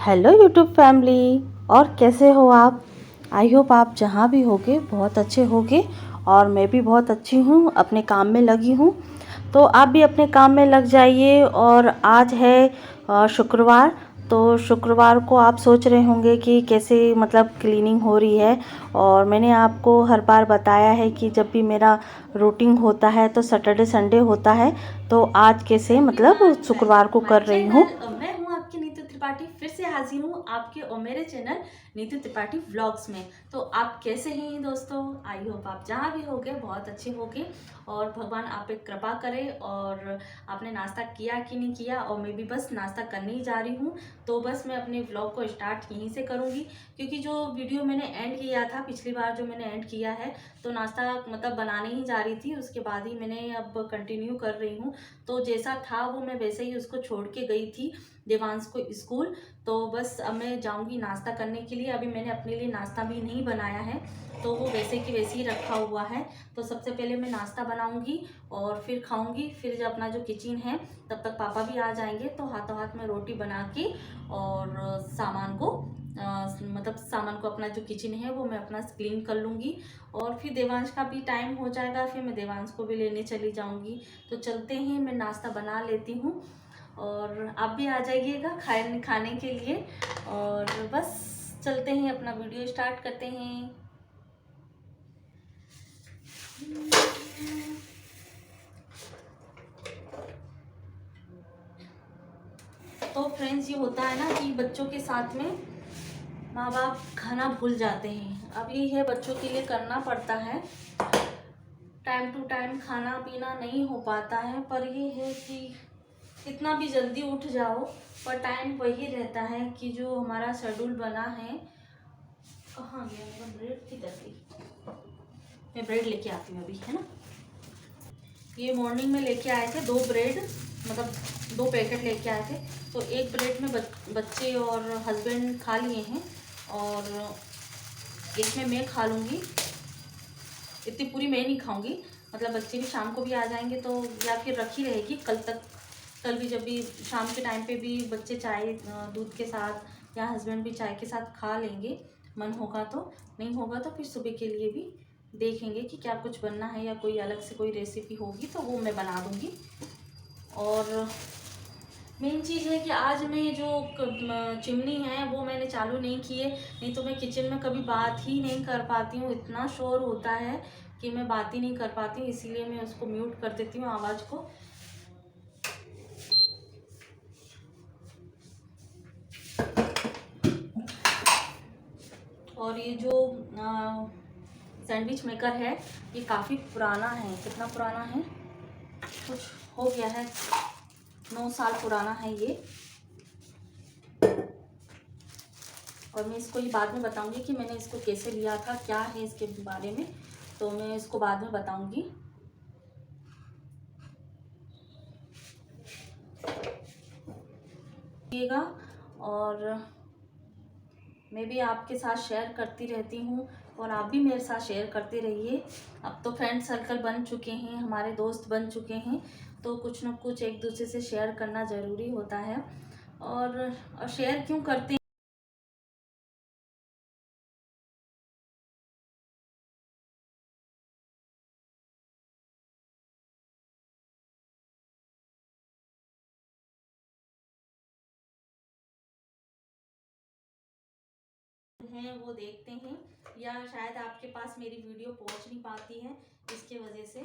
Hello YouTube family. और कैसे हो आप? आई होप आप जहाँ भी होगे बहुत अच्छे होगे। और मैं भी बहुत अच्छी हूँ, अपने काम में लगी हूँ। तो आप भी अपने काम में लग जाइए। और आज है शुक्रवार। तो शुक्रवार को आप सोच रहे होंगे कि कैसे मतलब क्लीनिंग हो रही है। और मैंने आपको हर बार बताया है कि जब भी मेरा रूटीन होता है तो सैटरडे संडे होता है। तो आज कैसे मतलब शुक्रवार को कर रही हूँ। मैं हूँ आपकी नीतू त्रिपाठी, फिर से हाजिर हूँ आपके और मेरे चैनल नीतू त्रिपाठी व्लॉग्स में। तो आप कैसे हैं दोस्तों? आई होप आप जहाँ भी होगे बहुत अच्छे होगे और भगवान आप पे कृपा करे। और आपने नाश्ता किया कि नहीं किया, और मैं भी बस नाश्ता करने ही जा रही हूँ। तो बस मैं अपने व्लॉग को स्टार्ट यहीं से करूँगी, क्योंकि जो वीडियो मैंने एंड किया था पिछली बार, जो मैंने एंड किया है, तो नाश्ता मतलब बनाने ही जा रही थी, उसके बाद ही मैंने अब कंटिन्यू कर रही हूँ। तो जैसा था वो मैं वैसे ही उसको छोड़ के गई थी देवांश को स्कूल। तो बस अब मैं जाऊंगी नाश्ता करने के लिए। अभी मैंने अपने लिए नाश्ता भी नहीं बनाया है, तो वो वैसे की वैसे ही रखा हुआ है। तो सबसे पहले मैं नाश्ता बनाऊंगी और फिर खाऊंगी। फिर जब अपना जो किचन है, तब तक पापा भी आ जाएंगे, तो हाथों हाथ में रोटी बना के और सामान को मतलब सामान को अपना जो किचन है वो मैं अपना क्लीन कर लूँगी। और फिर देवांश का भी टाइम हो जाएगा, फिर मैं देवांश को भी लेने चली जाऊँगी। तो चलते हैं, मैं नाश्ता बना लेती हूँ और आप भी आ जाइएगा खाने खाने के लिए। और बस चलते हैं, अपना वीडियो स्टार्ट करते हैं। तो फ्रेंड्स, ये होता है ना कि बच्चों के साथ में माँ बाप खाना भूल जाते हैं। अब ये है, बच्चों के लिए करना पड़ता है। टाइम टू टाइम खाना पीना नहीं हो पाता है, पर ये है कि कितना भी जल्दी उठ जाओ, पर टाइम वही रहता है कि जो हमारा शेड्यूल बना है। कहाँ गया मेरा ब्रेड? किधर गई? मैं ब्रेड लेके आती हूँ अभी, है ना। ये मॉर्निंग में लेके आए थे 2 ब्रेड, मतलब 2 पैकेट लेके आए थे। तो एक ब्रेड में बच्चे और हस्बैंड खा लिए हैं, और एक में मैं खा लूँगी। इतनी पूरी मैं नहीं खाऊंगी, मतलब बच्चे भी शाम को भी आ जाएंगे तो, या फिर रखी रहेगी कल तक। कल भी जब भी शाम के टाइम पे भी बच्चे चाय दूध के साथ या हस्बैंड भी चाय के साथ खा लेंगे, मन होगा तो। नहीं होगा तो फिर सुबह के लिए भी देखेंगे कि क्या कुछ बनना है, या कोई अलग से कोई रेसिपी होगी तो वो मैं बना दूँगी। और मेन चीज़ है कि आज मैं जो चिमनी है वो मैंने चालू नहीं की है। नहीं तो मैं किचन में कभी बात ही नहीं कर पाती हूँ, इतना शोर होता है कि मैं बात ही नहीं कर पाती हूँ। इसीलिए मैं उसको म्यूट कर देती हूँ आवाज़ को। और ये जो सैंडविच मेकर है, ये काफ़ी पुराना है। कितना पुराना है? कुछ हो गया है, 9 साल पुराना है ये। और मैं इसको ये बाद में बताऊंगी कि मैंने इसको कैसे लिया था, क्या है इसके बारे में, तो मैं इसको बाद में बताऊंगी। और मैं भी आपके साथ शेयर करती रहती हूँ, और आप भी मेरे साथ शेयर करते रहिए। अब तो फ्रेंड सर्कल बन चुके हैं, हमारे दोस्त बन चुके हैं, तो कुछ ना कुछ एक दूसरे से शेयर करना ज़रूरी होता है। और शेयर क्यों करते हैं वो देखते हैं, या शायद आपके पास मेरी वीडियो पहुंच नहीं पाती है इसके वजह से।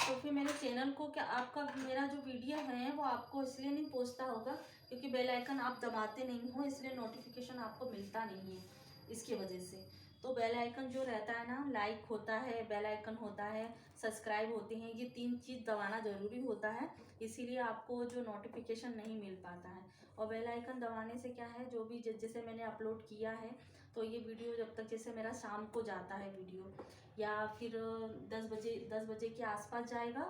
तो फिर मेरे चैनल को क्या, आपका मेरा जो वीडियो है वो आपको इसलिए नहीं पहुंचता होगा क्योंकि बेल आइकन आप दबाते नहीं हो, इसलिए नोटिफिकेशन आपको मिलता नहीं है इसके वजह से। तो बेल आइकन जो रहता है ना, लाइक होता है, बेल आइकन होता है, सब्सक्राइब होते हैं, ये 3 चीज़ दबाना ज़रूरी होता है। इसीलिए आपको जो नोटिफिकेशन नहीं मिल पाता है। और बेल आइकन दबाने से क्या है, जो भी जैसे मैंने अपलोड किया है, तो ये वीडियो जब तक, जैसे मेरा शाम को जाता है वीडियो, या फिर 10 बजे के आसपास जाएगा,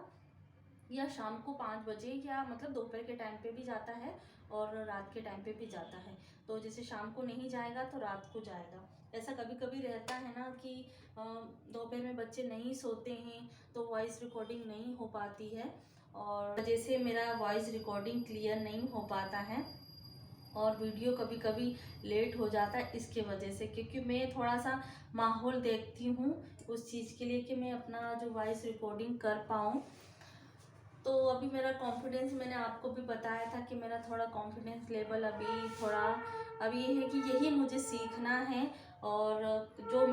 या शाम को 5 बजे, या मतलब दोपहर के टाइम पे भी जाता है और रात के टाइम पे भी जाता है। तो जैसे शाम को नहीं जाएगा तो रात को जाएगा। ऐसा कभी कभी रहता है ना कि दोपहर में बच्चे नहीं सोते हैं, तो वॉइस रिकॉर्डिंग नहीं हो पाती है। और जैसे मेरा वॉइस रिकॉर्डिंग क्लियर नहीं हो पाता है और वीडियो कभी कभी लेट हो जाता है इसके वजह से, क्योंकि मैं थोड़ा सा माहौल देखती हूँ उस चीज़ के लिए कि मैं अपना जो वॉइस रिकॉर्डिंग कर पाऊँ। तो अभी मेरा कॉन्फिडेंस, मैंने आपको भी बताया था कि मेरा थोड़ा कॉन्फिडेंस लेवल अभी ये है कि यही मुझे सीखना है। और जो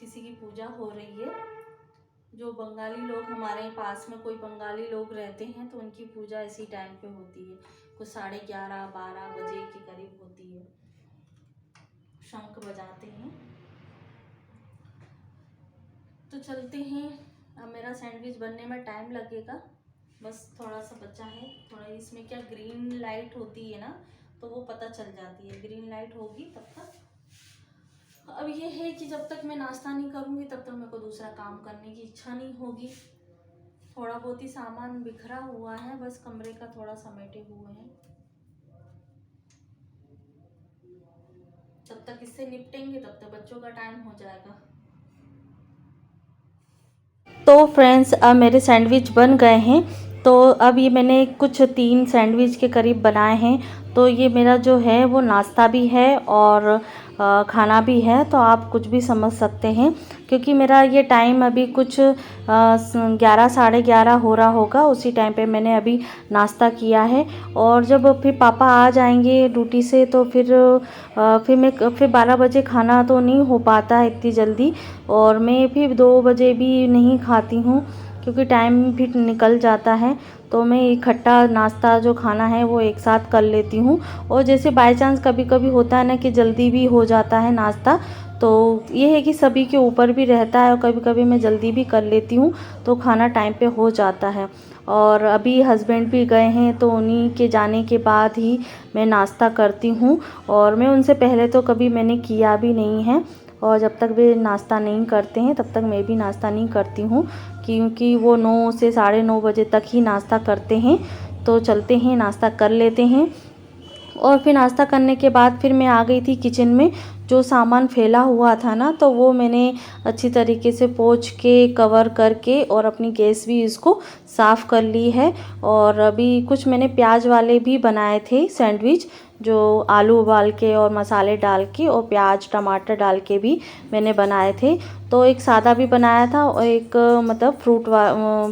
किसी की पूजा हो रही है, जो बंगाली लोग, हमारे पास में कोई बंगाली लोग रहते हैं तो उनकी पूजा इसी टाइम पे होती है, कुछ 11:30-12 बजे के करीब होती है। शंख बजाते हैं। तो चलते हैं। अब मेरा सैंडविच बनने में टाइम लगेगा, बस थोड़ा सा बचा है। थोड़ा इसमें क्या ग्रीन लाइट होती है ना, तो वो पता चल जाती है, ग्रीन लाइट होगी तब तक। अब ये है कि जब तक मैं नाश्ता नहीं करूँगी तब तक मेरे को दूसरा काम करने की इच्छा नहीं होगी। थोड़ा बहुत ही सामान बिखरा हुआ है, बस कमरे का थोड़ा समेटे हुए हैं। जब तक इससे निपटेंगे तब तक बच्चों का टाइम हो जाएगा। तो फ्रेंड्स, अब मेरे सैंडविच बन गए हैं। तो अब ये मैंने कुछ 3 सैंडविच के करीब बनाए हैं। तो ये मेरा जो है वो नाश्ता भी है और खाना भी है, तो आप कुछ भी समझ सकते हैं। क्योंकि मेरा ये टाइम अभी कुछ 11 साढ़े 11 हो रहा होगा, उसी टाइम पे मैंने अभी नाश्ता किया है। और जब फिर पापा आ जाएंगे ड्यूटी से तो फिर 12 बजे खाना तो नहीं हो पाता है इतनी जल्दी। और मैं फिर 2 बजे भी नहीं खाती हूँ, क्योंकि टाइम भी निकल जाता है। तो मैं इकट्ठा नाश्ता जो खाना है वो एक साथ कर लेती हूँ। और जैसे बाय चांस कभी कभी होता है ना कि जल्दी भी हो जाता है नाश्ता, तो ये है कि सभी के ऊपर भी रहता है, और कभी कभी मैं जल्दी भी कर लेती हूँ तो खाना टाइम पे हो जाता है। और अभी हस्बैंड भी गए हैं तो उन्हीं के जाने के बाद ही मैं नाश्ता करती हूँ। और मैं उनसे पहले तो कभी मैंने किया भी नहीं है, और जब तक वे नाश्ता नहीं करते हैं तब तक मैं भी नाश्ता नहीं करती हूँ, क्योंकि वो 9 से साढ़े 9 बजे तक ही नाश्ता करते हैं। तो चलते हैं, नाश्ता कर लेते हैं। और फिर नाश्ता करने के बाद फिर मैं आ गई थी किचन में। जो सामान फैला हुआ था ना, तो वो मैंने अच्छी तरीके से पोंछ के कवर करके और अपनी गैस भी इसको साफ़ कर ली है। और अभी कुछ मैंने प्याज वाले भी बनाए थे सैंडविच, जो आलू उबाल के और मसाले डाल के और प्याज टमाटर डाल के भी मैंने बनाए थे। तो एक सादा भी बनाया था और एक मतलब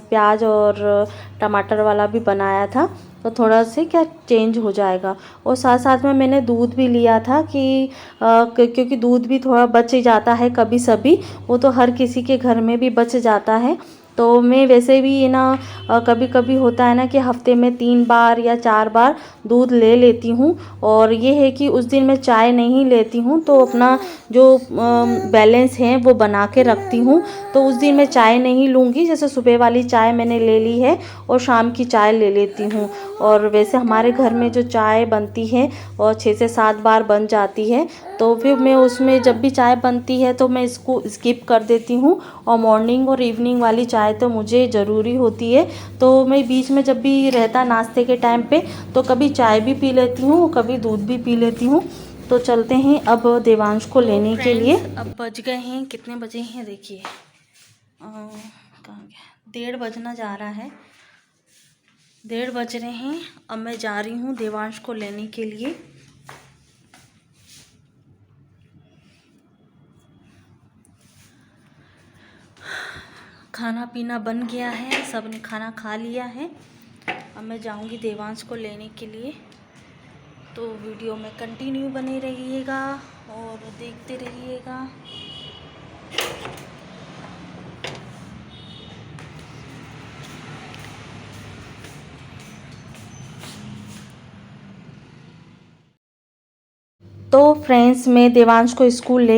प्याज और टमाटर वाला भी बनाया था। तो थोड़ा से क्या चेंज हो जाएगा। और साथ साथ में मैंने दूध भी लिया था कि क्योंकि दूध भी थोड़ा बच ही जाता है कभी सभी, वो तो हर किसी के घर में भी बच जाता है। तो मैं वैसे भी ना कभी कभी होता है ना कि हफ्ते में 3 बार या 4 बार दूध ले लेती हूँ। और ये है कि उस दिन मैं चाय नहीं लेती हूँ, तो अपना जो बैलेंस है वो बना के रखती हूँ। तो उस दिन मैं चाय नहीं लूँगी, जैसे सुबह वाली चाय मैंने ले ली है और शाम की चाय ले लेती हूँ। और वैसे हमारे घर में जो चाय बनती है और 6 से 7 बार बन जाती है, तो फिर मैं उसमें जब भी चाय बनती है तो मैं इसको स्किप कर देती हूँ। और मॉर्निंग और इवनिंग वाली चाय तो मुझे ज़रूरी होती है। तो मैं बीच में जब भी रहता नाश्ते के टाइम पे तो कभी चाय भी पी लेती हूँ, कभी दूध भी पी लेती हूँ। तो चलते हैं अब देवांश को लेने के लिए। अब बज गए हैं, कितने बजे हैं देखिए, कहाँ गया, 1:30 बजना जा रहा है, 1:30 बज रहे हैं। अब मैं जा रही हूँ देवांश को लेने के लिए। खाना पीना बन गया है, सब ने खाना खा लिया है। अब मैं जाऊंगी देवांश को लेने के लिए। तो वीडियो में कंटिन्यू बने रहिएगा और देखते रहिएगा। तो फ्रेंड्स, मैं देवांश को स्कूल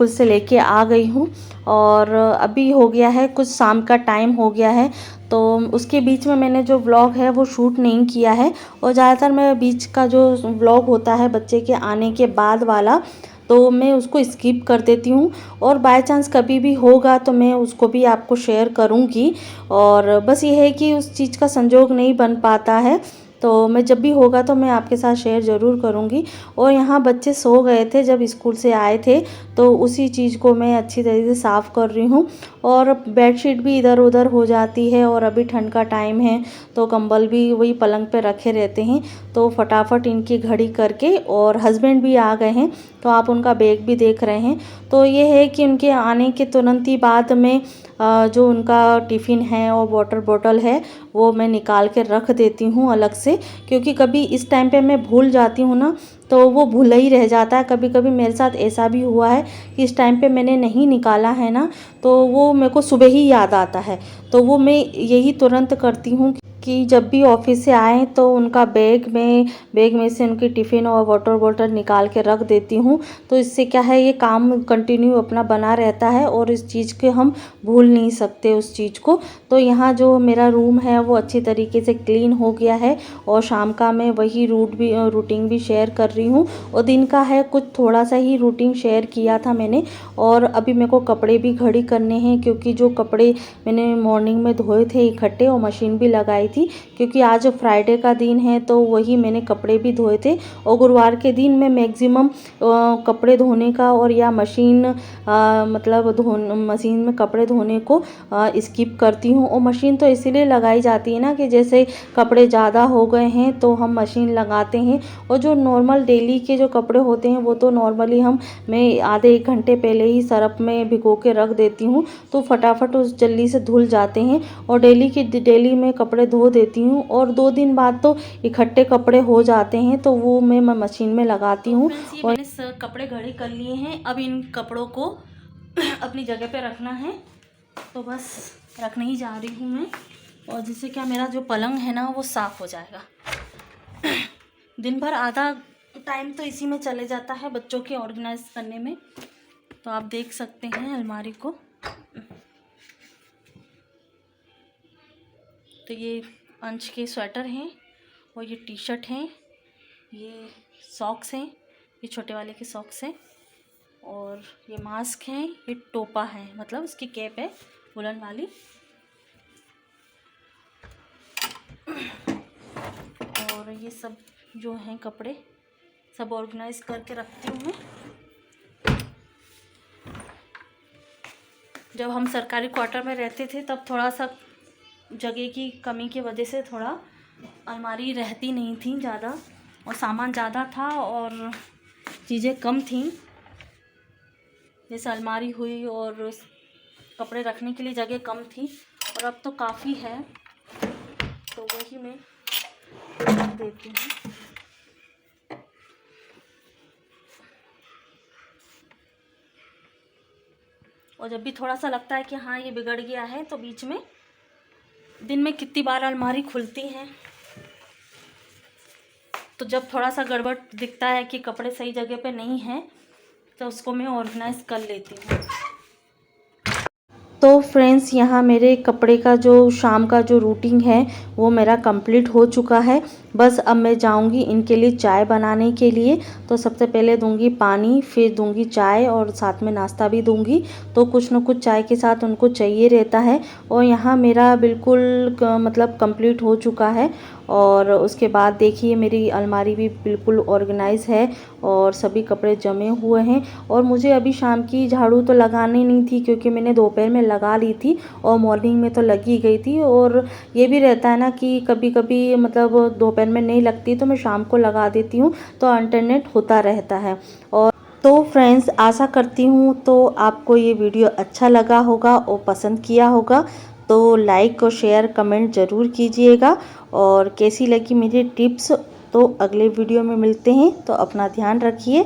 से लेके आ गई हूँ। और अभी हो गया है कुछ शाम का टाइम हो गया है। तो उसके बीच में मैंने जो व्लॉग है वो शूट नहीं किया है। और ज़्यादातर मैं बीच का जो व्लॉग होता है बच्चे के आने के बाद वाला, तो मैं उसको स्किप कर देती हूँ। और बाय चांस कभी भी होगा तो मैं उसको भी आपको शेयर करूँगी। और बस ये है कि उस चीज़ का संजोग नहीं बन पाता है, तो मैं जब भी होगा तो मैं आपके साथ शेयर ज़रूर करूँगी। और यहाँ बच्चे सो गए थे जब स्कूल से आए थे, तो उसी चीज़ को मैं अच्छी तरीके से साफ़ कर रही हूँ। और बेडशीट भी इधर उधर हो जाती है, और अभी ठंड का टाइम है तो कंबल भी वही पलंग पे रखे रहते हैं। तो फटाफट इनकी घड़ी करके, और हस्बैंड भी आ गए हैं तो आप उनका बैग भी देख रहे हैं। तो ये है कि उनके आने के तुरंत ही बाद में जो उनका टिफ़िन है और वाटर बॉटल है वो मैं निकाल के रख देती हूँ अलग से, क्योंकि कभी इस टाइम पे मैं भूल जाती हूँ ना, तो वो भूला ही रह जाता है। कभी कभी मेरे साथ ऐसा भी हुआ है कि इस टाइम पे मैंने नहीं निकाला है ना, तो वो मेरे को सुबह ही याद आता है। तो वो मैं यही तुरंत करती हूँ कि जब भी ऑफिस से आएँ तो उनका बैग में से उनकी टिफ़िन और वाटर बॉटल निकाल के रख देती हूँ। तो इससे क्या है, ये काम कंटिन्यू अपना बना रहता है और इस चीज़ के हम भूल नहीं सकते उस चीज़ को। तो यहाँ जो मेरा रूम है वो अच्छी तरीके से क्लीन हो गया है, और शाम का मैं वही रूटीन भी शेयर कर रही हूँ। और दिन का है कुछ थोड़ा सा ही रूटीन शेयर किया था मैंने। और अभी मेरे को कपड़े भी घड़ी करने हैं, क्योंकि जो कपड़े मैंने मॉर्निंग में धोए थे इकट्ठे, और मशीन भी लगाई थी, क्योंकि आज फ्राइडे का दिन है तो वही मैंने कपड़े भी धोए थे। और गुरुवार के दिन मैं मैक्सिमम कपड़े धोने का और या मशीन में कपड़े धोने को स्किप करती हूँ। और मशीन तो इसीलिए लगाई जाती है ना कि जैसे कपड़े ज़्यादा हो गए हैं तो हम मशीन लगाते हैं, और जो नॉर्मल डेली के जो कपड़े होते हैं वो तो नॉर्मली मैं आधे 1 घंटे पहले ही सर्फ में भिगो के रख देती हूँ, तो फटाफट उस जल्दी से धुल जाते हैं। और डेली में कपड़े धो देती हूँ, और 2 दिन बाद तो इकट्ठे कपड़े हो जाते हैं, तो वो मैं मशीन में लगाती हूँ। और मैंने कपड़े घड़ी कर लिए हैं। अब इन कपड़ों को अपनी जगह पे रखना है, तो बस रखने ही जा रही हूँ मैं। और जिससे क्या मेरा जो पलंग है ना वो साफ़ हो जाएगा। दिन भर आधा टाइम तो इसी में चले जाता है बच्चों के ऑर्गेनाइज करने में। तो आप देख सकते हैं अलमारी को। तो ये अंश के स्वेटर हैं, और ये टी शर्ट हैं, ये सॉक्स हैं, ये छोटे वाले के सॉक्स हैं, और ये मास्क हैं, ये टोपा है, मतलब इसकी कैप है वुलन वाली। और ये सब जो हैं कपड़े सब ऑर्गेनाइज करके रखती हूँ मैं। जब हम सरकारी क्वार्टर में रहते थे तब थोड़ा सा जगह की कमी की वजह से थोड़ा अलमारी रहती नहीं थी ज़्यादा, और सामान ज़्यादा था और चीज़ें कम थी, जैसे अलमारी हुई और कपड़े रखने के लिए जगह कम थी। और अब तो काफ़ी है, तो वही मैं रख देती हूँ। और जब भी थोड़ा सा लगता है कि हाँ ये बिगड़ गया है, तो बीच में दिन में कितनी बार अलमारी खुलती है, तो जब थोड़ा सा गड़बड़ दिखता है कि कपड़े सही जगह पे नहीं हैं, तो उसको मैं ऑर्गेनाइज कर लेती हूँ। तो फ्रेंड्स, यहाँ मेरे कपड़े का जो शाम का जो रूटीन है वो मेरा कंप्लीट हो चुका है। बस अब मैं जाऊँगी इनके लिए चाय बनाने के लिए। तो सबसे पहले दूंगी पानी, फिर दूंगी चाय, और साथ में नाश्ता भी दूंगी। तो कुछ न कुछ चाय के साथ उनको चाहिए रहता है। और यहाँ मेरा बिल्कुल मतलब कंप्लीट हो चुका है। और उसके बाद देखिए मेरी अलमारी भी बिल्कुल ऑर्गेनाइज है, और सभी कपड़े जमे हुए हैं। और मुझे अभी शाम की झाड़ू तो लगानी नहीं थी, क्योंकि मैंने दोपहर में लगा ली थी और मॉर्निंग में तो लगी गई थी। और ये भी रहता है ना कि कभी कभी मतलब दोपहर में नहीं लगती तो मैं शाम को लगा देती हूँ, तो अल्टरनेट होता रहता है। और तो फ्रेंड्स, आशा करती हूँ तो आपको ये वीडियो अच्छा लगा होगा और पसंद किया होगा। तो लाइक और शेयर कमेंट ज़रूर कीजिएगा। और कैसी लगी मेरी टिप्स, तो अगले वीडियो में मिलते हैं। तो अपना ध्यान रखिए।